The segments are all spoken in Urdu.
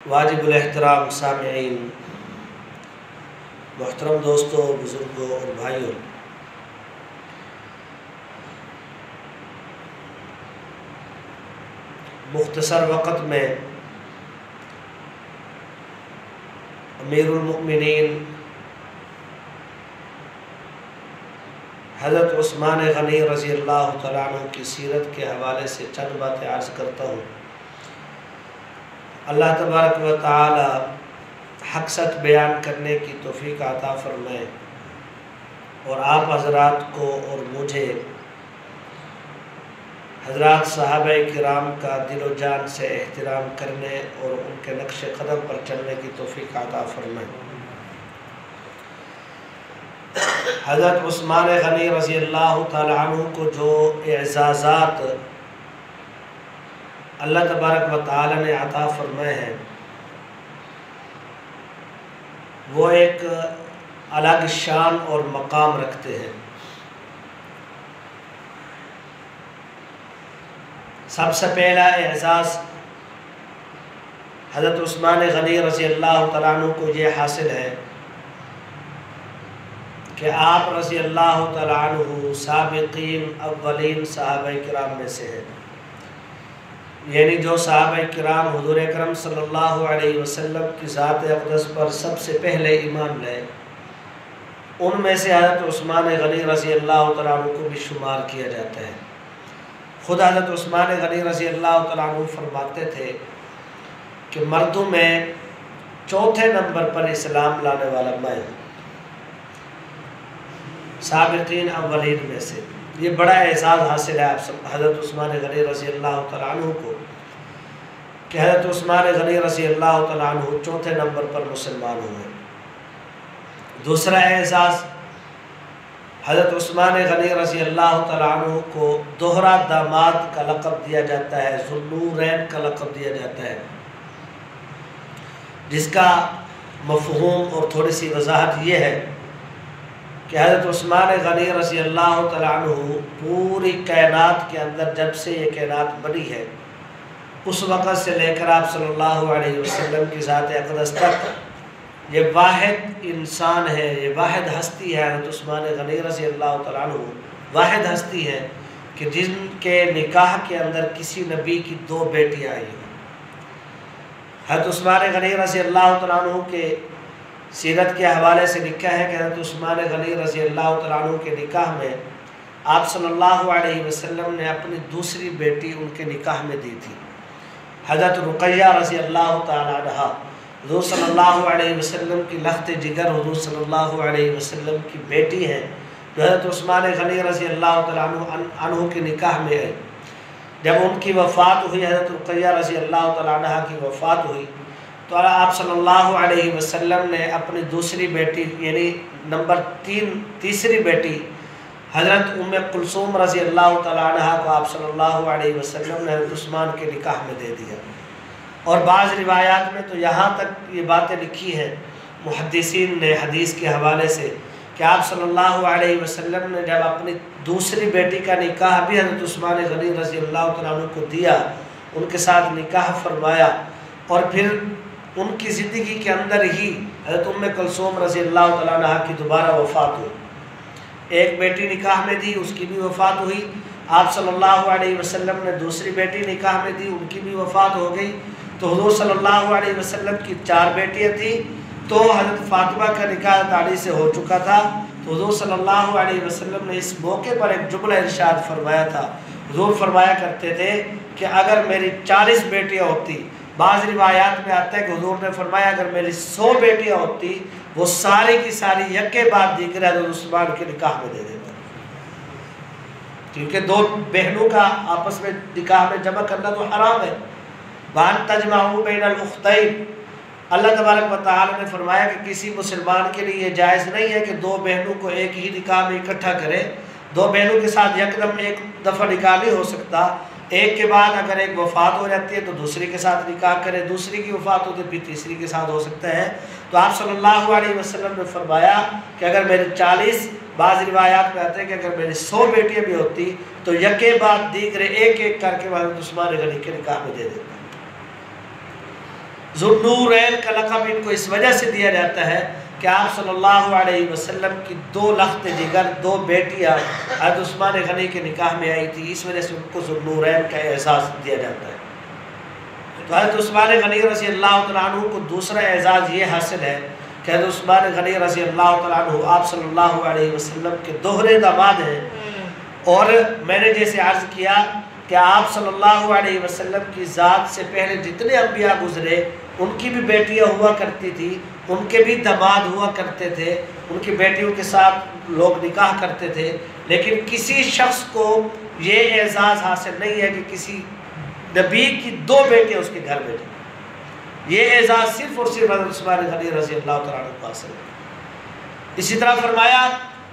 واجب الاحترام سامعین، محترم دوستوں، بزرگوں اور بھائیوں، مختصر وقت میں امیر المؤمنین حضرت عثمان غنی رضی اللہ تعالیٰ عنہ کی سیرت کے حوالے سے چند باتیں عرض کرتا ہوں۔ اللہ تبارک و تعالی حق سچ بیان کرنے کی توفیق عطا فرمائے اور آپ حضرات کو اور مجھے حضرات صحابہ کرام کا دل و جان سے احترام کرنے اور ان کے نقش قدم پر چلنے کی توفیق عطا فرمائے۔ حضرت عثمان غنی رضی اللہ تعالی عنہ کو جو اعزازات اللہ تبارک و تعالی نے عطا فرمائے ہیں وہ ایک الگ شان اور مقام رکھتے ہیں۔ سب سے پہلا اعزاز حضرت عثمان غنی رضی اللہ تعالیٰ عنہ کو یہ حاصل ہے کہ آپ رضی اللہ تعالیٰ عنہ سابقین اولین صحابہ کرام میں سے ہیں، یعنی جو صحابہ کرام حضور اکرم صلی اللہ علیہ وسلم کی ذات اقدس پر سب سے پہلے ایمان لائے، ان میں سے حضرت عثمان غنی رضی اللہ تعالیٰ عنہ کو بھی شمار کیا جاتا ہے۔ خود حضرت عثمان غنی رضی اللہ تعالیٰ عنہ فرماتے تھے کہ مردوں میں چوتھے نمبر پر اسلام لانے والا میں ہوں، سابقین اولین میں سے۔ یہ بڑا اعزاز حاصل ہے آپ حضرت عثمان غنی رضی اللہ تعالیٰ عنہ کو کہ حضرت عثمان غنی رضی اللہ تعالیٰ عنہ چوتھے نمبر پر مسلمان ہوئے۔ دوسرا اعزاز حضرت عثمان غنی رضی اللہ تعالیٰ عنہ کو دوہرا داماد کا لقب دیا جاتا ہے، ذو النورین کا لقب دیا جاتا ہے، جس کا مفہوم اور تھوڑی سی وضاحت یہ ہے کہ حضرت عثمان غنی رضی اللہ تعالیٰ عنہ پوری کائنات کے اندر جب سے یہ کائنات بنی ہے اس وقت سے لے کر آپ صلی اللہ علیہ وسلم کی ذات اقدس تک یہ واحد انسان ہے، یہ واحد ہستی ہے۔ حضرت عثمان غنی رضی اللہ تعالیٰ عنہ واحد ہستی ہے کہ جن کے نکاح کے اندر کسی نبی کی دو بیٹیاں آئی ہیں۔ حضرت عثمان غنی رضی اللہ تعالیٰ عنہ کے سیرت کے حوالے سے لکھا ہے کہ حضرت عثمان غنی رضی اللہ تعالیٰ عنہ کے نکاح میں آپ صلی اللہ علیہ وسلم نے اپنی دوسری بیٹی ان کے نکاح میں دی تھی، حضرت رقیہ رضی اللہ تعالیٰ عنہ، حضور صلی اللہ علیہ وسلم کی لخت جگر، حضور صلی اللہ علیہ وسلم کی بیٹی ہیں، جو حضرت عثمان غنی رضی اللہ تعالیٰ عنہ کے نکاح میں آئی۔ جب ان کی وفات ہوئی، حضرت رقیہ رضی اللہ تعالیٰ عنہ کی وفات ہوئی، تو آپ صلی اللہ علیہ وسلم نے اپنی دوسری بیٹی یعنی تیسری بیٹی حضرت ام کلثوم رضی اللہ تعالیٰ عنہ کو آپ صلی اللہ علیہ وسلم نے حضرت عثمان کے نکاح میں دے دیا۔ اور بعض روایات میں تو یہاں تک یہ باتیں لکھی ہیں محدثین نے حدیث کے حوالے سے کہ آپ صلی اللہ علیہ وسلم نے جب اپنی دوسری بیٹی کا نکاح بھی حضرت عثمان غنی رضی اللہ تعالیٰ عنہ کو دیا، ان کے ساتھ نکاح فرمایا، اور پھر ان کی زندگی کے اندر ہی حضرت ام کلثوم رضی اللہ تعالیٰ عنہ کی دوبارہ وفات ہوئی۔ ایک بیٹی نکاح میں دی، اس کی بھی وفات ہوئی، آپ صلی اللہ علیہ وسلم نے دوسری بیٹی نکاح میں دی، ان کی بھی وفات ہو گئی۔ تو حضور صلی اللہ علیہ وسلم کی 4 بیٹیاں تھیں، تو حضرت فاطمہ کا نکاح حضرت علی سے ہو چکا تھا۔ تو حضور صلی اللہ علیہ وسلم نے اس موقع پر ایک جملہ ارشاد فرمایا تھا۔ حضور فرمایا کرتے تھے کہ اگر میری 40 بیٹیاں ہوتی، بعض روایات میں آتا ہے کہ حضور نے فرمایا اگر میری 100 بیٹیاں ہوتی، وہ ساری کی ساری یکے بعد دیگر حضرت عثمان کے نکاح میں دے دیتا، کیونکہ 2 بہنوں کا آپس میں نکاح میں جمع کرنا تو حرام ہے۔ وَأَن تَجْمَعُوا بَيْنَ الْأُخْتَيْنِ، اللہ تبارک و تعالی نے فرمایا کہ کسی مسلمان کے لیے یہ جائز نہیں ہے کہ 2 بہنوں کو ایک ہی نکاح میں اکٹھا کرے۔ 2 بہنوں کے ساتھ یکدم ایک دفعہ نکاح نہیں ہو سکتا، ایک کے بعد اگر ایک وفات ہو جاتی ہے تو دوسری کے ساتھ نکاح کرے، دوسری کی وفات ہوتی ہے پھر تیسری کے ساتھ ہو سکتا ہے۔ تو آپ صلی اللہ علیہ وسلم نے فرمایا کہ اگر میری 40، بعض روایات میں آتے ہیں کہ اگر میری 100 بیٹیاں بھی ہوتی تو یکے بعد دیگر ایک ایک کر کے حضرت عثمان غنی کے نکاح میں دے دیتا۔ ذوالنورین کا لقب ان کو اس وجہ سے دیا جاتا ہے کہ آپ صلی اللہ علیہ وسلم کی 2 لخت جگر 2 بیٹیاں حضرت عثمان غنی کے نکاح میں آئی تھی، اس وجہ سے ان کو ذوالنورین کا اعزاز دیا جاتا ہے۔ تو حضرت عثمان غنی رضی اللہ تعالیٰ عنہ کو دوسرا اعزاز یہ حاصل ہے کہ حضرت عثمان غنی رضی اللہ تعالیٰ عنہ آپ صلی اللہ علیہ وسلم کے دوہرے داماد ہیں، اور میں نے جیسے عرض کیا کہ آپ صلی اللہ علیہ وسلم کی ذات سے پہلے جتنے انبیاء گزرے ان کی بھی بیٹیاں ہوا کرتی تھی، ان کے بھی داماد ہوا کرتے تھے، ان کی بیٹیوں کے ساتھ لوگ نکاح کرتے تھے، لیکن کسی شخص کو یہ اعزاز حاصل نہیں ہے کہ کسی نبی کی 2 بیٹیاں اس کے گھر میں تھیں۔ یہ اعزاز صرف اور صرف حضرت عثمان غنی رضی اللہ تعالیٰ عنہ کو حاصل ہے۔ اسی طرح فرمایا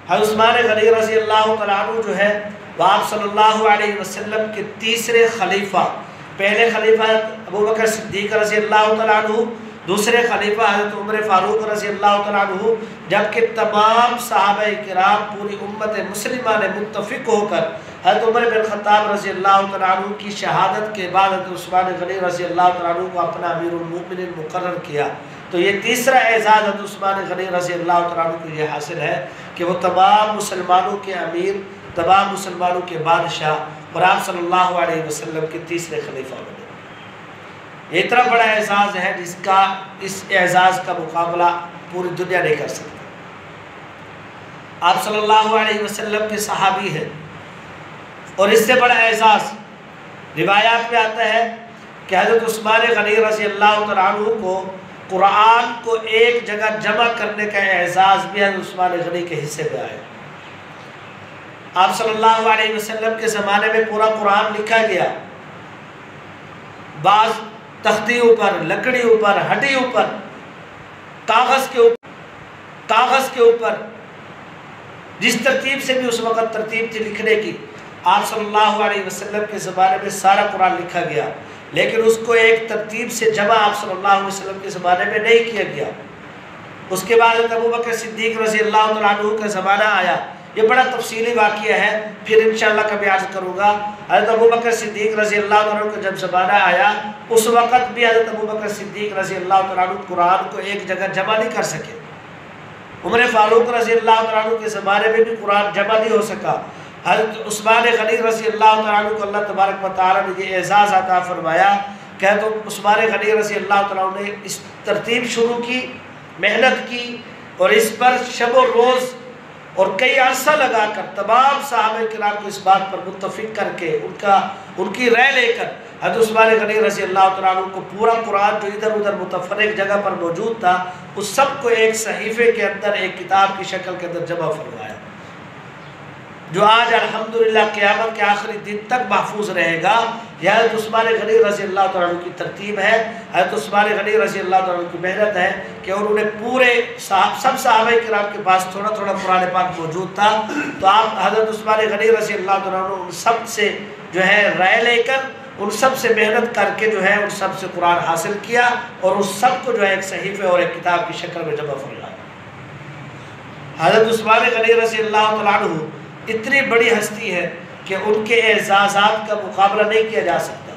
حضرت عثمان غنی رضی اللہ تعالیٰ عنہ جو ہے وہ آپ صلی اللہ علیہ وسلم کے تیسرے خلیفہ، پہلے خلیفہ ابوبکر صدیق رضی اللہ تعالیٰ عنہ، دوسرے خلیفہ حضرت عمر فاروق رضی اللہ تعالیٰ عنہ، جبکہ تمام صحابہ کرام پوری امت مسلمہ نے متفق ہو کر حضرت عمر بن خطاب رضی اللہ تعالیٰ عنہ کی شہادت کے بعد حضرت عثمان غنی رضی اللہ تعالیٰ عنہ کو اپنا امیر المؤمنین مقرر کیا۔ تو یہ تیسرا اعزاز حضرت عثمان غنی رضی اللہ تعالیٰ عنہ کو یہ حاصل ہے کہ وہ تمام مسلمانوں کے امیر، تمام مسلمانوں کے بادشاہ، اور آپ صلی اللہ علیہ وسلم کے تیسرے خلیفہ بنے۔ یہ اتنا بڑا اعزاز ہے جس کا اس اعزاز کا مقابلہ پوری دنیا نہیں کر سکتی۔ آپ صلی اللہ علیہ وسلم کے صحابی ہیں، اور اس سے بڑا اعزاز روایات میں آتا ہے کہ حضرت عثمان غنی رضی اللہ تعالیٰ عنہ کو قرآن کو ایک جگہ جمع کرنے کا اعزاز بھی حضرت عثمان غنی کے حصے میں آیا۔ آپ صلی اللہ علیہ وسلم کے زمانے میں پورا قرآن لکھا گیا، بعض تختیوں پر، لکڑیوں پر، ہڈیوں پر، کاغذ کے اوپر جس ترتیب سے بھی اس وقت ترتیب تھی لکھنے کی، آپ صلی اللہ علیہ وسلم کے زمانے میں سارا قرآن لکھا گیا، لیکن اس کو ایک ترتیب سے جمع آپ صلی اللہ علیہ وسلم کے زمانے میں نہیں کیا گیا۔ اس کے بعد حضرت ابوبکر صدیق رضی اللہ تعالیٰ عنہ کا زمانہ آیا۔ یہ بڑا تفصیلی واقعہ ہے، پھر انشاءاللہ کبھی عرض کروں گا۔ حضرت ابوبکر صدیق رضی اللہ تعالیٰ عنہ کا جب زمانہ آیا، اس وقت بھی حضرت ابوبکر صدیق رضی اللہ تعالیٰ عنہ قرآن کو ایک جگہ جمع نہیں کر سکے۔ عمر فاروق رضی اللہ تعالیٰ عنہ کے زمانے میں بھی قرآن جمع نہیں ہو سکا۔ حضرت عثمان غنی رضی اللہ تعالیٰ عنہ کو اللہ تبارک و تعالیٰ نے یہ اعزاز عطا فرمایا کہ تو عثمان غنی رضی اللہ تعالیٰ عنہ نے اس ترتیب شروع کی، محنت کی، اور اس پر شب و روز اور کئی عرصہ لگا کر تمام صحابہ کرام کو اس بات پر متفق کر کے ان کی رائے لے کر حضرت عثمان غنی رضی اللہ تعالیٰ عنہ کو پورا قرآن جو ادھر ادھر متفرق جگہ پر موجود تھا اس سب کو ایک صحیفے کے اندر، ایک کتاب کی شکل کے اندر جمع فرمایا، جو آج الحمدللہ قیامت کے آخری دن تک محفوظ رہے گا۔ یہ حضرت عثمان غنی رضی اللہ تعالیٰ عنہ کی ترتیب ہے، حضرت عثمان غنی رضی اللہ تعالیٰ عنہ کی محنت ہے کہ انہوں نے پورے سب صحابہ کرام کے پاس تھوڑا تھوڑا قرآن پاک موجود تھا، تو آپ حضرت عثمان غنی رضی اللہ تعالیٰ عنہ ان سب سے جو ہے رائے لے کر، ان سب سے محنت کر کے جو ہے ان سب سے قرآن حاصل کیا، اور اس سب کو جو ہے ایک صحیفے اور ایک کتاب کی شکل میں جمع فرمایا۔ حضرت عثمان غنی رضی اللہ تعالیٰ عنہ اتنی بڑی ہستی ہے کہ ان کے اعزازات کا مقابلہ نہیں کیا جا سکتا،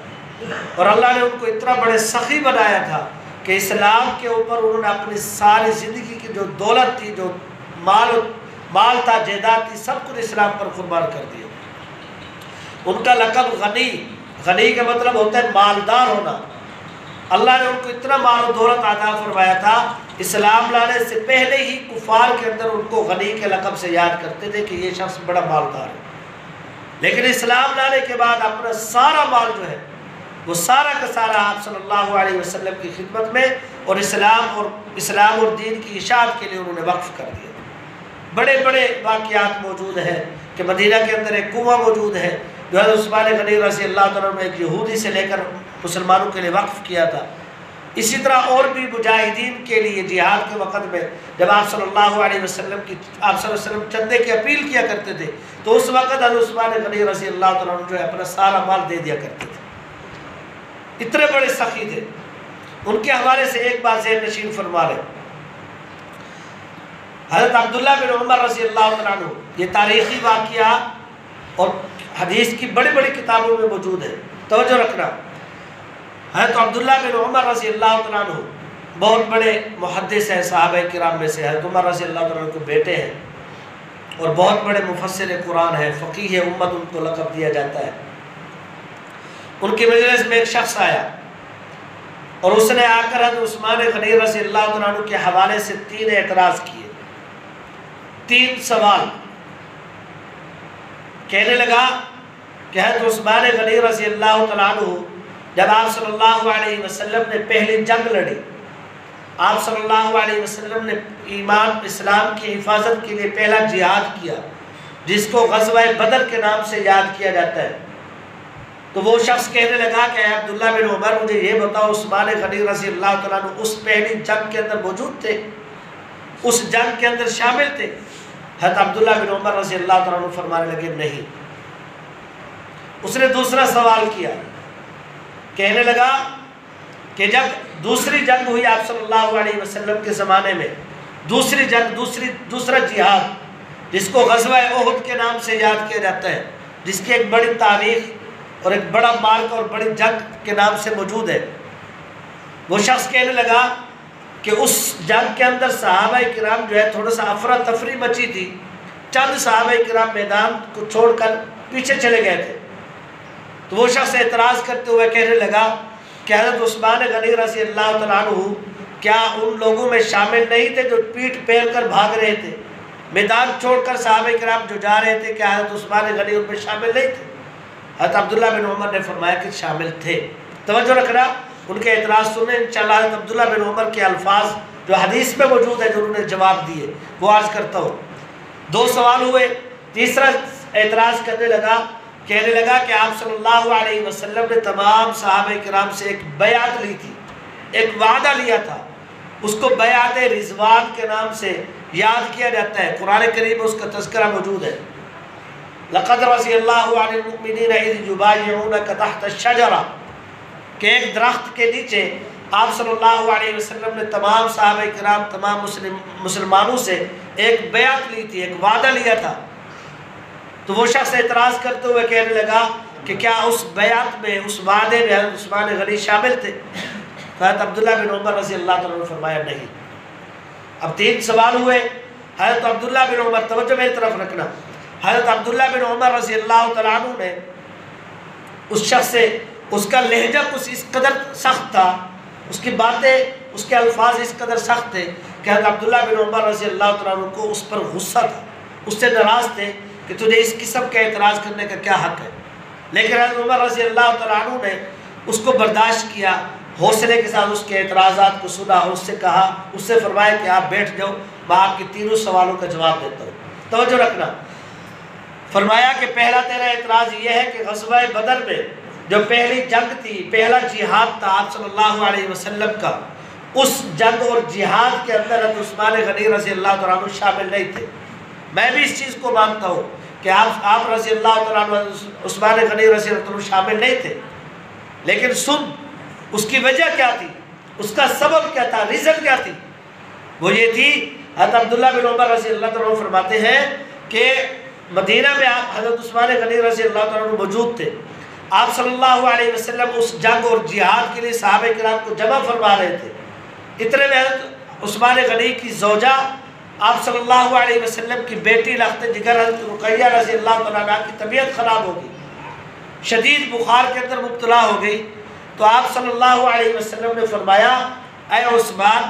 اور اللہ نے ان کو اتنا بڑے سخی بنایا تھا کہ اسلام کے اوپر انہوں نے اپنی ساری زندگی کی جو دولت تھی، جو مال تھا، جائیداد تھی، سب کچھ اسلام پر قربان کر دیا۔ ان کا لقب غنی کا مطلب ہوتا ہے مالدار ہونا۔ اللہ نے ان کو اتنا مال و دولت عطا فرمایا تھا، اسلام لانے سے پہلے ہی کفار کے اندر ان کو غنی کے لقب سے یاد کرتے تھے کہ یہ شخص بڑا مالدار ہے، لیکن اسلام لانے کے بعد اپنا سارا مال جو ہے وہ سارا کا سارا آپ صلی اللہ علیہ وسلم کی خدمت میں اور اسلام اور دین کی اشاعت کے لیے انہوں نے وقف کر دیا۔ بڑے بڑے واقعات موجود ہیں کہ مدینہ کے اندر ایک کنواں موجود ہے جو حضرت عثمان غنی رضی اللہ تعالیٰ نے ایک یہودی سے لے کر مسلمانوں کے لیے وقف کیا تھا۔ اسی طرح اور بھی مجاہدین کے لیے جہاد کے وقت میں جب آپ صلی اللہ علیہ وسلم چندے کی اپیل کیا کرتے تھے تو اس وقت حضرت عثمان غنی رضی اللہ تعالیٰ عنہ جو ہے اپنا سارا مال دے دیا کرتے تھے، اتنے بڑے سخی تھے۔ ان کے حوالے سے ایک بات ذہن نشین فرما لیں، حضرت عبداللہ بن عمر رضی اللہ تعالیٰ عنہ، یہ تاریخی واقعہ اور حدیث کی بڑی بڑی کتابوں میں موجود ہے، توجہ رکھنا۔ حضرت عبداللہ بن عمر رضی اللہ تعالیٰ عنہ بہت بڑے محدث ہیں صحابہ کرام میں سے. حضرت عمر رضی اللہ تعالیٰ عنہ کو بیٹے ہیں اور بہت بڑے مفسر قرآن ہیں, فقیہ امت ان کو لقب دیا جاتا ہے. ان کی مجلس میں ایک شخص آیا اور اس نے آ کر حضرت عثمان غنی رضی اللہ تعالیٰ عنہ کے حوالے سے 3 اعتراض کیے, 3 سوال. کہنے لگا کہ حضرت عثمان غنی رضی اللہ تعالیٰ عنہ جب آپ صلی اللہ علیہ وسلم نے پہلی جنگ لڑی, آپ صلی اللہ علیہ وسلم نے ایمان اسلام کی حفاظت کے لیے پہلا جہاد کیا جس کو غزوہ بدر کے نام سے یاد کیا جاتا ہے. تو وہ شخص کہنے لگا کہ اے عبداللہ بن عمر مجھے یہ بتاؤ عثمان غنی رضی اللہ تعالیٰ عنہ اس پہلی جنگ کے اندر موجود تھے, اس جنگ کے اندر شامل تھے؟ حضرت عبداللہ بن عمر رضی اللہ تعالیٰ عنہ فرمانے لگے نہیں. اس نے دوسرا سوال کیا, کہنے لگا کہ جب دوسری جنگ ہوئی آپ صلی اللہ علیہ وسلم کے زمانے میں, دوسری جنگ دوسرا جہاد جس کو غزوہ احد کے نام سے یاد کیا جاتا ہے, جس کی ایک بڑی تاریخ اور ایک بڑا مارک اور بڑی جنگ کے نام سے موجود ہے. وہ شخص کہنے لگا کہ اس جنگ کے اندر صحابہ کرام جو ہے تھوڑا سا افراتفری مچی تھی, چند صحابہ کرام میدان کو چھوڑ کر پیچھے چلے گئے تھے. تو وہ شخص اعتراض کرتے ہوئے کہنے لگا کہ حضرت عثمان غنی رضی اللہ تعالیٰ عنہ کیا ان لوگوں میں شامل نہیں تھے جو پیٹ پھیر کر بھاگ رہے تھے, میدان چھوڑ کر صحابہ کرام جو جا رہے تھے, کیا حضرت عثمان غنی ان میں شامل نہیں تھے؟ حضرت عبداللہ بن عمر نے فرمایا کہ شامل تھے. توجہ رکھنا, ان کے اعتراض سنیں انشاءاللہ. حضرت عبداللہ بن عمر کے الفاظ جو حدیث میں موجود ہے جو انہوں نے جواب دیے وہ عرض کرتا ہوں. 2 سوال ہوئے. تیسرا اعتراض کرنے لگا, کہنے لگا کہ آپ صلی اللہ علیہ وسلم نے تمام صحابہ کرام سے ایک بیعت لی تھی, ایک وعدہ لیا تھا, اس کو بیعت رضوان کے نام سے یاد کیا جاتا ہے. قرآن کریم میں اس کا تذکرہ موجود ہے. لقد رضی اللہ عن المؤمنین اذ یبایعونک تحت الشجرہ, کہ ایک درخت کے نیچے آپ صلی اللہ علیہ وسلم نے تمام صحابہ کرام, تمام مسلمانوں سے ایک بیعت لی تھی, ایک وعدہ لیا تھا. تو وہ شخص اعتراض کرتے ہوئے کہنے لگا کہ کیا اس بیعت میں, اس وعدے میں حضرت عثمان غنی شامل تھے؟ حضرت عبداللہ بن عمر رضی اللہ تعالیٰ نے فرمایا نہیں. اب 3 سوال ہوئے. حضرت عبداللہ بن عمر, توجہ میری طرف رکھنا, حضرت عبداللہ بن عمر رضی اللہ تعالیٰ عنہ نے اس شخص سے, اس کا لہجہ کچھ اس قدر سخت تھا, اس کی باتیں, اس کے الفاظ اس قدر سخت تھے کہ حضرت عبداللہ بن عمر رضی اللہ تعالیٰ عنہ کو اس پر غصہ تھا, اس سے ناراض تھے کہ تجھے اس قسم کا اعتراض کرنے کا کیا حق ہے. لیکن حضرت عمر رضی اللہ تعالیٰ عنہ نے اس کو برداشت کیا, حوصلے کے ساتھ اس کے اعتراضات کو سنا اور اس سے کہا, اس سے فرمایا کہ آپ بیٹھ جاؤ, میں آپ کے 3 سوالوں کا جواب دیتا ہوں. توجہ رکھنا. فرمایا کہ پہلا تیرا اعتراض یہ ہے کہ غزوہ بدر میں جو پہلی جنگ تھی, پہلا جہاد تھا آپ صلی اللہ علیہ وسلم کا, اس جنگ اور جہاد کے اندر حضرت عثمان غنی رضی اللہ تعالیٰ عنہ شامل نہیں تھے. میں بھی اس چیز کو مانتا ہوں کہ آپ رضی اللہ تعالیٰ عنہ, عثمان غنی رضی اللہ تعالیٰ عنہ شامل نہیں تھے. لیکن سن, اس کی وجہ کیا تھی, اس کا سبب کیا تھا, ریزن کیا تھی؟ وہ یہ تھی, حضرت عبداللہ بن عمر رضی اللہ تعالیٰ عنہ فرماتے ہیں کہ مدینہ میں آپ حضرت عثمان غنی رضی اللہ تعالیٰ عنہ موجود تھے. آپ صلی اللہ علیہ وسلم اس جنگ اور جہاد کے لیے صحابہ کرام کو جمع فرما رہے تھے. اتنے میں حضرت عثمان غنی کی زوجہ آپ صلی اللہ علیہ وسلم کی بیٹی لخت جگر حضرت رقیہ رضی اللہ تعالیٰ عنہ کی طبیعت خراب ہو گئی, شدید بخار کے اندر مبتلا ہو گئی. تو آپ صلی اللہ علیہ وسلم نے فرمایا اے عثمان,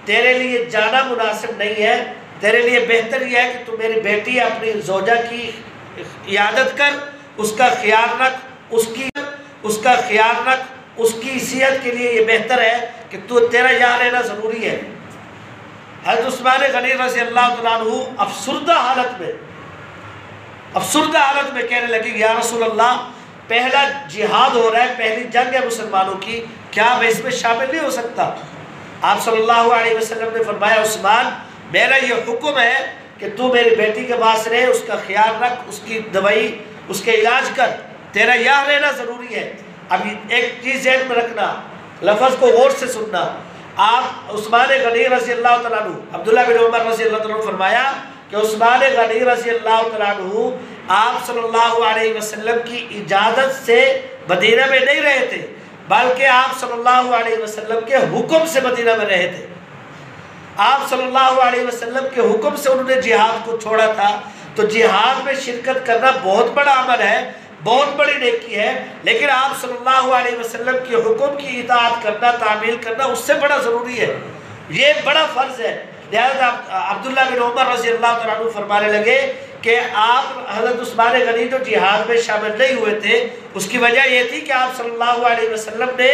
تیرے لیے جانا مناسب نہیں ہے, تیرے لیے بہتر یہ ہے کہ تو میری بیٹی اپنی زوجہ کی عیادت کر, اس کا خیال رکھ, اس کا خیال رکھ, اس کی صحت کے لیے یہ بہتر ہے کہ تو تیرا یہاں رہنا ضروری ہے. حضرت عثمان غنی رضی اللہ تعالیٰ عنہ افسردہ حالت میں کہنے لگے یا رسول اللہ, پہلا جہاد ہو رہا ہے, پہلی جنگ ہے مسلمانوں کی, کیا میں اس میں شامل نہیں ہو سکتا؟ آپ صلی اللہ علیہ وسلم نے فرمایا عثمان, میرا یہ حکم ہے کہ تو میری بیٹی کے پاس رہے, اس کا خیال رکھ, اس کی دوائی, اس کے علاج کر, تیرا یہاں رہنا ضروری ہے. اب ایک چیز ذہن میں رکھنا, لفظ کو غور سے سننا. آپ عثمان غنی رضی اللہ تعالیٰ عنہ, عبداللہ بن عمر رضی اللہ تعالیٰ عنہ فرمایا کہ عثمان غنی رضی اللہ تعالیٰ عنہ آپ صلی اللہ علیہ وسلم کی اجازت سے مدینہ میں نہیں رہے تھے, بلکہ آپ صلی اللہ علیہ وسلم کے حکم سے مدینہ میں رہے تھے. آپ صلی اللہ علیہ وسلم کے حکم سے انہوں نے جہاد کو چھوڑا تھا. تو جہاد میں شرکت کرنا بہت بڑا عمل ہے، بہت بڑی نیکی ہے، لیکن آپ صلی اللہ علیہ وسلم کے حکم کی اطاعت کرنا، تعمیل کرنا اس سے بڑا ضروری ہے، یہ بڑا فرض ہے. لہذا عبداللہ بن عمر رضی اللہ تعالیٰ عنہ فرمانے لگے کہ آپ حضرت عثمان غنی جو جہاد میں شامل نہیں ہوئے تھے، اس کی وجہ یہ تھی کہ آپ صلی اللہ علیہ وسلم نے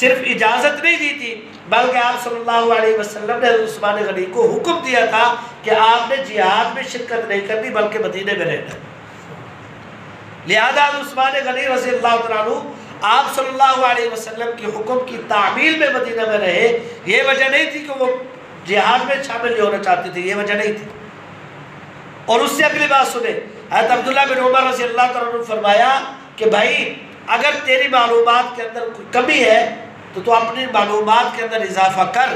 صرف اجازت نہیں دی تھی، بلکہ آپ صلی اللہ علیہ وسلم نے حضرت عثمان غنی کو حکم دیا تھا کہ آپ نے جہاد میں شرکت نہیں کرنی بلکہ مدینے میں رہنا. لہذا عثمان غنی رضی اللہ تعالیٰ عنہ آپ صلی اللہ علیہ وسلم کے حکم کی تعمیل میں مدینہ میں رہے. یہ وجہ نہیں تھی کہ وہ جہاد میں شامل نہیں ہونا چاہتے تھے، یہ وجہ نہیں تھی. اور اس سے اگلی بات سنیں، حضرت عبداللہ بن عمر رضی اللہ تعالیٰ عنہ نے فرمایا کہ بھائی اگر تیری معلومات کے اندر کوئی کمی ہے تو تو اپنی معلومات کے اندر اضافہ کر،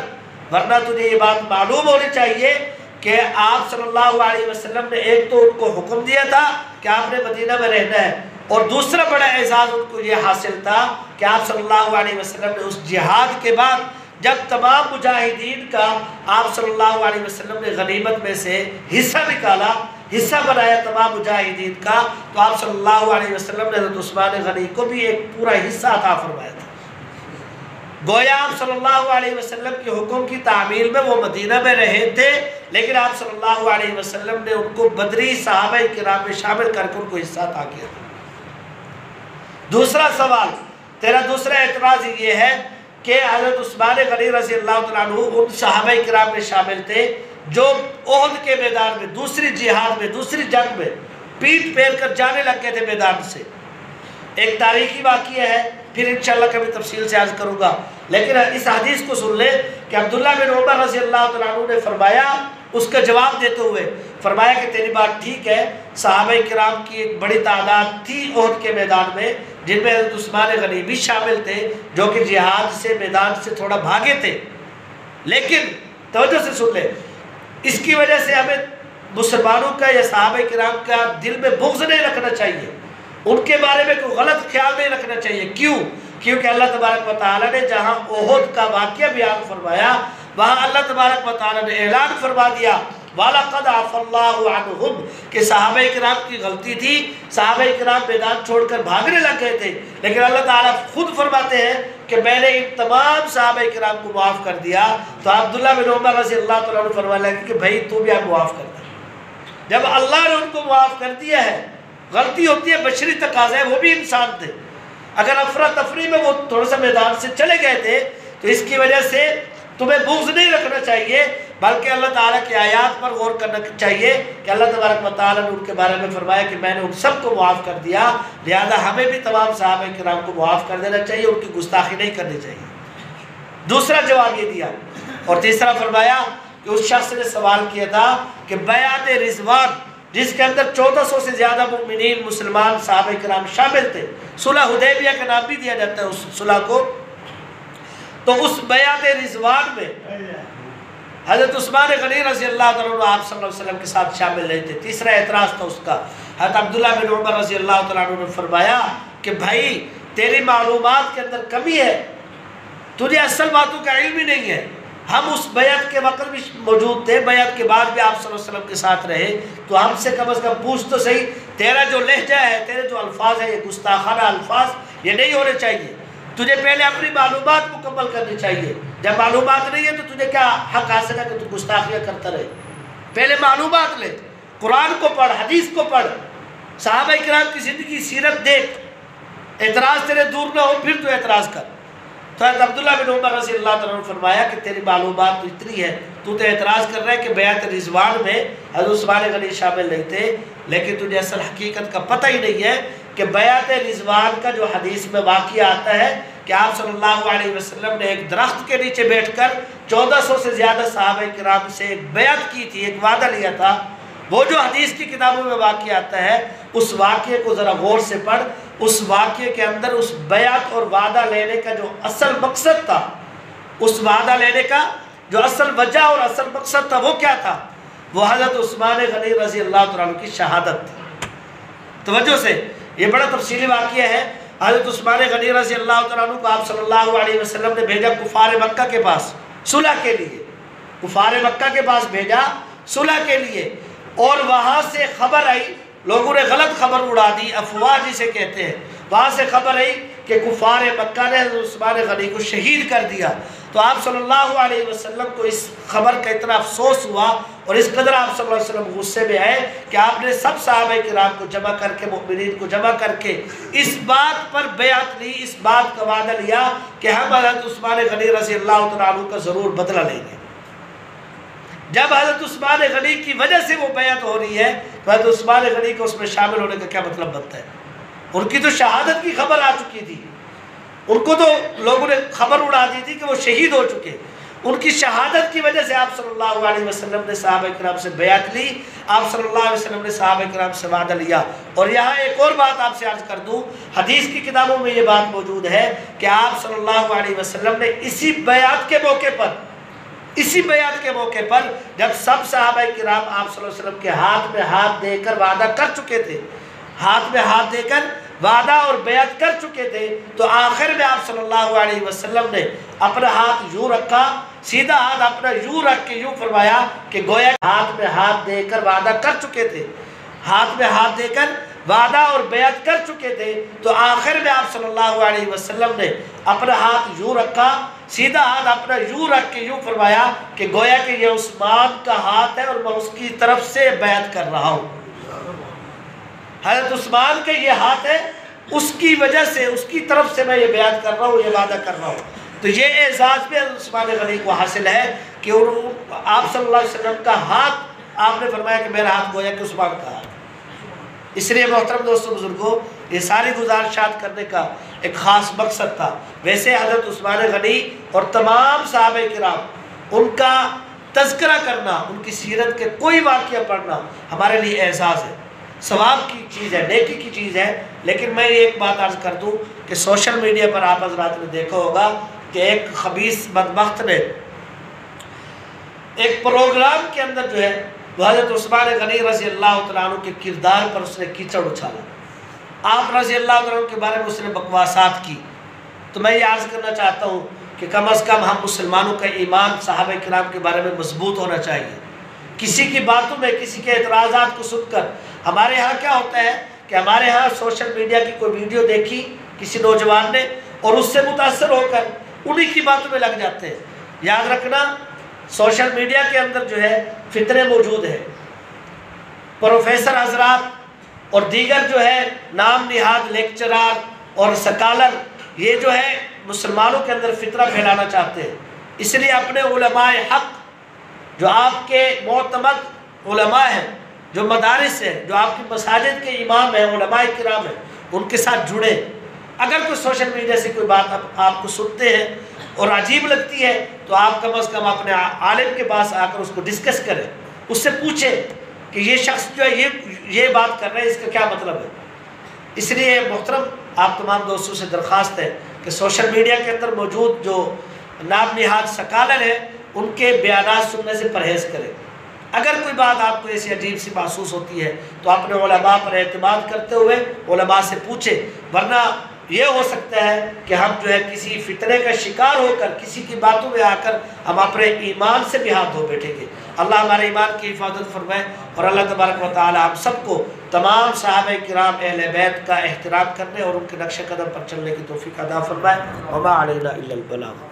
ورنہ تجھے یہ بات معلوم ہونی چاہیے کہ آپ صلی اللہ علیہ وسلم نے ایک تو ان کو حکم دیا تھا کہ آپ نے مدینہ میں رہنا ہے، اور دوسرا بڑا اعزاز ان کو یہ حاصل تھا کہ آپ صلی اللہ علیہ وسلم نے اس جہاد کے بعد جب تمام مجاہدین کا آپ صلی اللہ علیہ وسلم نے غنیمت میں سے حصہ نکالا، حصہ بنایا تمام مجاہدین کا، تو آپ صلی اللہ علیہ وسلم نے حضرت عثمان غنی کو بھی ایک پورا حصہ عطا فرمایا تھا. گویا آپ صلی اللہ علیہ وسلم کے حکم کی تعمیل میں وہ مدینہ میں رہے تھے، لیکن آپ صلی اللہ علیہ وسلم نے ان کو بدری صحابہ کرام میں شامل کر کے ان کو حصہ عطا کیا تھا. دوسرا سوال، تیرا دوسرا اعتراض یہ ہے کہ حضرت عثمان غنی رضی اللہ تعالیٰ عنہ ان صحابہ کرام میں شامل تھے جو احد کے میدان میں، دوسری جہاد میں، دوسری جنگ میں پیٹ پھیر کر جانے لگ گئے تھے میدان سے. ایک تاریخی واقعہ ہے، پھر انشاءاللہ کبھی تفصیل سے عرض کروں گا، لیکن اس حدیث کو سن لیں کہ عبداللہ بن عمر رضی اللہ تعالیٰ عنہ نے فرمایا، اس کا جواب دیتے ہوئے فرمایا کہ تیری بات ٹھیک ہے، صحابہ کرام کی ایک بڑی تعداد تھی احد کے میدان میں، جن میں حضرت عثمان غنی بھی شامل تھے جو کہ جہاد سے میدان سے تھوڑا بھاگے تھے. لیکن توجہ سے سن لیں، اس کی وجہ سے ہمیں مسلمانوں کا یا صحابہ کرام کا دل میں بغض نہیں رکھنا چاہیے، ان کے بارے میں کوئی غلط خیال نہیں رکھنا چاہیے. کیوں؟ کیونکہ اللہ تبارک و تعالیٰ نے جہاں احد کا واقعہ بیان فرمایا، وہاں اللہ تبارک و تعالیٰ نے اعلان فرما دیا وَلَقَدْ عَفَى اللَّهُ عَنْهُمْ کہ صحابہ کرام کی غلطی تھی، صحابہ کرام میدان چھوڑ کر بھاگنے لگ گئے تھے، لیکن اللہ تعالیٰ خود فرماتے ہیں کہ میں نے ان تمام صحابہ کرام کو معاف کر دیا. تو عبداللہ بن عمر رضی اللہ تعالیٰ عنہ فرمانے لگے کہ بھائی تو بھی آپ معاف کر دیں. جب اللہ نے ان کو معاف کر دیا ہے، غلطی ہوتی ہے، بشری تقاضا ہے، وہ بھی انسان تھے، اگر افراتفری میں وہ تھوڑا سا میدان سے چلے گئے تھے تو اس کی وجہ سے تمہیں بغض نہیں رکھنا چاہیے، بلکہ اللہ تعالیٰ کی آیات پر غور کرنا چاہیے کہ اللہ تبارک و تعالیٰ نے ان کے بارے میں فرمایا کہ میں نے ان سب کو معاف کر دیا، لہذا ہمیں بھی تمام صحابہ کرام کو معاف کر دینا چاہیے، ان کی گستاخی نہیں کرنی چاہیے. دوسرا جواب یہ دیا. اور تیسرا فرمایا کہ اس شخص نے سوال کیا تھا کہ بیعت رضوان جس کے اندر 1400 سے زیادہ مومنین مسلمان صحابہ کرام شامل تھے، صلح حدیبیہ کا نام بھی دیا جاتا ہے اس صلح کو، تو اس بیعت رضوان میں حضرت عثمان غنی رضی اللہ تعالیٰ عنہ آپ صلی اللہ علیہ وسلم کے ساتھ شامل نہیں تھے. تیسرا اعتراض تھا اس کا. حضرت عبداللہ بن عمر رضی اللہ تعالیٰ عنہ نے فرمایا کہ بھائی تیری معلومات کے اندر کمی ہے، تجھے اصل باتوں کا علم ہی نہیں ہے. ہم اس بیعت کے وقت بھی موجود تھے، بیعت کے بعد بھی آپ صلی اللہ علیہ وسلم کے ساتھ رہے، تو ہم سے کم از کم پوچھ تو صحیح، تیرا جو لہجہ ہے، تیرے جو الفاظ ہیں، یہ گستاخانہ الفاظ یہ نہیں ہونے چاہیے. تجھے پہلے اپنی معلومات مکمل کرنی چاہیے. جب معلومات نہیں ہے تو تجھے کیا حق حاصل ہے کہ تو گستاخیاں کرتا رہے؟ پہلے معلومات لے، قرآن کو پڑھ، حدیث کو پڑھ، صحابہ کرام کی زندگی سیرت دیکھ، اعتراض تیرے دور نہ ہو پھر تو اعتراض کر. تو حضرت عبداللہ بن عمر رضی اللہ تعالیٰ نے فرمایا کہ تیری معلومات تو اتنی ہے، تو اعتراض کر رہا ہے کہ بیعت رضوان میں حضرت عثمان غنی شامل نہیں تھے، لیکن تجھے اصل حقیقت کا پتہ ہی نہیں ہے کہ بیعت رضوان کا جو حدیث میں واقعہ آتا ہے کہ آپ صلی اللہ علیہ وسلم نے ایک درخت کے نیچے بیٹھ کر 1400 سے زیادہ صحابہ کرام سے ایک بیعت کی تھی، ایک وعدہ لیا تھا. وہ جو حدیث کی کتابوں میں واقعہ آتا ہے اس واقعے کو ذرا غور سے پڑھ. اس واقعے کے اندر اس بیعت اور وعدہ لینے کا جو اصل مقصد تھا، اس وعدہ لینے کا جو اصل وجہ اور اصل مقصد تھا وہ کیا تھا؟ وہ حضرت عثمان غنی رضی اللہ تعالیٰ عنہ کی شہادت تھی. توجہ سے، یہ بڑا تفصیلی واقعہ ہے. حضرت عثمان غنی رضی اللہ تعالیٰ عنہ کو آپ صلی اللہ علیہ وسلم نے بھیجا کفار مکہ کے پاس صلح کے لیے، کفار مکہ کے پاس بھیجا صلح کے لیے، اور وہاں سے خبر آئی، لوگوں نے غلط خبر اڑا دی، افواہ جسے کہتے ہیں، وہاں سے خبر آئی کہ کفار مکہ نے حضرت عثمان غنی کو شہید کر دیا۔ تو آپ صلی اللہ علیہ وسلم کو اس خبر کا اتنا افسوس ہوا اور اس قدر آپ صلی اللہ علیہ وسلم غصے میں آئے کہ آپ نے سب صحابہ کرام کو جمع کر کے، مؤمنین کو جمع کر کے اس بات پر بیعت لی، اس بات کا وعدہ لیا کہ ہم حضرت عثمان غنی رضی اللہ تعالیٰ عنہ کا ضرور بدلہ لیں گے۔ جب حضرت عثمان غنی کی وجہ سے وہ بیعت ہو رہی ہے تو حضرت عثمان غنی کو اس میں شامل ہونے کا کیا مطلب بنتا ہے؟ ان کی تو شہادت کی خبر آ چکی تھی، ان کو تو لوگوں نے خبر اڑا دی تھی کہ وہ شہید ہو چکے، ان کی شہادت کی وجہ سے آپ صلی اللہ علیہ وسلم نے صحابہ کرام سے بیعت لی، آپ صلی اللہ علیہ وسلم نے صحابہ کرام سے وعدہ لیا۔ اور یہاں ایک اور بات آپ سے عرض کر دوں، حدیث کی کتابوں میں یہ بات موجود ہے کہ آپ صلی اللہ علیہ وسلم نے اسی بیعت کے موقع پر جب سب صحابہ کرام آپ صلی اللہ علیہ وسلم کے ہاتھ میں ہاتھ دے کر وعدہ کر چکے تھے، ہاتھ میں ہاتھ دے کر وعدہ اور بیعت کر چکے تھے، تو آخر میں آپ صلی اللہ علیہ وسلم نے اپنا ہاتھ یوں رکھا، سیدھا ہاتھ اپنا یوں رکھ کے یوں فرمایا کہ گویا ہاتھ میں ہاتھ دے کر وعدہ کر چکے تھے، ہاتھ میں ہاتھ دے کر وعدہ اور بیعت کر چکے تھے، تو آخر میں آپ صلی اللہ علیہ وسلم نے اپنا ہاتھ یوں رکھا، سیدھا ہاتھ اپنا یوں رکھ کے یوں فرمایا کہ گویا کہ یہ عثمان کا ہاتھ ہے اور میں اس کی طرف سے بیعت کر رہا ہوں، حضرت عثمان کے یہ ہاتھ ہے، اس کی وجہ سے، اس کی طرف سے میں یہ بیعت کر رہا ہوں، یہ وعدہ کر رہا ہوں۔ تو یہ اعزاز بھی حضرت عثمان غنی کو حاصل ہے کہ آپ صلی اللہ علیہ وسلم کا ہاتھ، آپ نے فرمایا کہ میرا ہاتھ گویا کہ عثمان کا ہاتھ۔ اس لیے محترم دوستوں بزرگوں، یہ ساری گزارشات کرنے کا ایک خاص مقصد تھا۔ ویسے حضرت عثمان غنی اور تمام صحابہ کرام، ان کا تذکرہ کرنا، ان کی سیرت کے کوئی واقعہ پڑھنا ہمارے لیے اعزاز ہے، ثواب کی چیز ہے، نیکی کی چیز ہے۔ لیکن میں ایک بات عرض کر دوں کہ سوشل میڈیا پر آپ حضرات نے دیکھا ہوگا کہ ایک خبیث بدبخت نے ایک پروگرام کے اندر جو ہے وہ حضرت عثمان غنی رضی اللہ تعالیٰ عنہ کے کردار پر اس نے کیچڑ اچھالا، آپ رضی اللہ تعالیٰ عنہ کے بارے میں اس نے بکواسات کی۔ تو میں یہ عرض کرنا چاہتا ہوں کہ کم از کم ہم مسلمانوں کا ایمان صحابہ کرام کے بارے میں مضبوط ہونا چاہیے۔ کسی کی باتوں میں، کسی کے اعتراضات کو سن کر، ہمارے ہاں کیا ہوتا ہے کہ ہمارے ہاں سوشل میڈیا کی کوئی ویڈیو دیکھی کسی نوجوان نے اور اس سے متاثر ہو کر انہی کی باتوں میں لگ جاتے ہیں۔ یاد رکھنا، سوشل میڈیا کے اندر جو ہے فتنے موجود ہیں، پروفیسر حضرات اور دیگر جو ہے نام نہاد لیکچرار اور سکالر، یہ جو ہے مسلمانوں کے اندر فتنہ پھیلانا چاہتے ہیں۔ اس لیے اپنے علماء حق، جو آپ کے معتمد علماء ہیں، جو مدارس ہیں، جو آپ کی مساجد کے امام ہیں، علماء کرام ہیں، ان کے ساتھ جڑیں۔ اگر کوئی سوشل میڈیا سے کوئی بات آپ کو سنتے ہیں اور عجیب لگتی ہے تو آپ کم از کم اپنے عالم کے پاس آ کر اس کو ڈسکس کریں، اس سے پوچھیں کہ یہ شخص جو ہے یہ بات کر رہے ہیں، اس کا کیا مطلب ہے۔ اس لیے محترم آپ تمام دوستوں سے درخواست ہے کہ سوشل میڈیا کے اندر موجود جو نام نہاد سکالر ہیں، ان کے بیانات سننے سے پرہیز کریں۔ اگر کوئی بات آپ کو ایسی عجیب سی محسوس ہوتی ہے تو اپنے علماء پر اعتماد کرتے ہوئے علماء سے پوچھیں، ورنہ یہ ہو سکتا ہے کہ ہم جو ہے کسی فتنے کا شکار ہو کر، کسی کی باتوں میں آ کر ہم اپنے ایمان سے بھی ہاتھ دھو بیٹھیں گے۔ اللہ ہمارے ایمان کی حفاظت فرمائے، اور اللہ تبارک و تعالی ہم سب کو تمام صحابہ کرام اہل بیت کا احترام کرنے اور ان کے نقش قدم پر چلنے کی توفیق عطا فرمائے۔ وما علینا الا البلاغ۔